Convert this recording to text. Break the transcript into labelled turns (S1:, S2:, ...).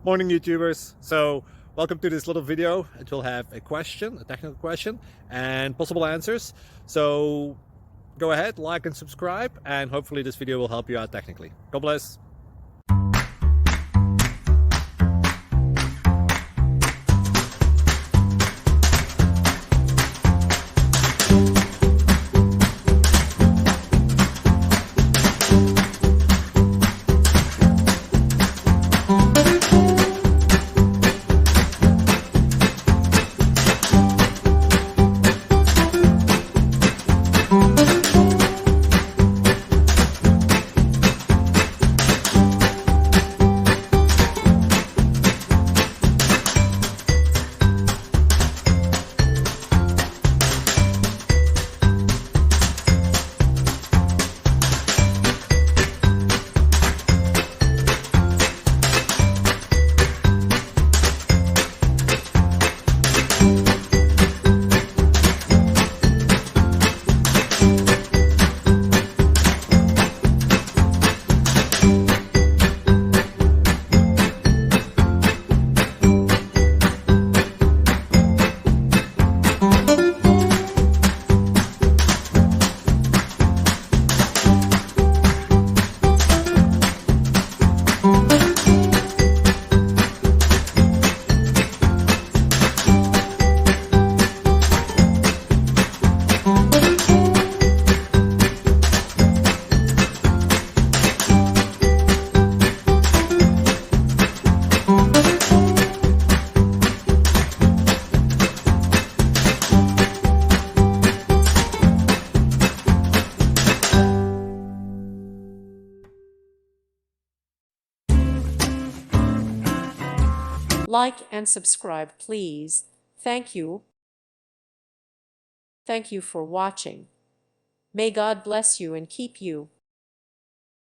S1: Morning, YouTubers. So welcome to this little video. It will have a question, a technical question, and possible answers. So go ahead, like and subscribe, and hopefully this video will help you out technically. God bless.
S2: Like and subscribe, please. Thank you. Thank you for watching. May God bless you and keep you.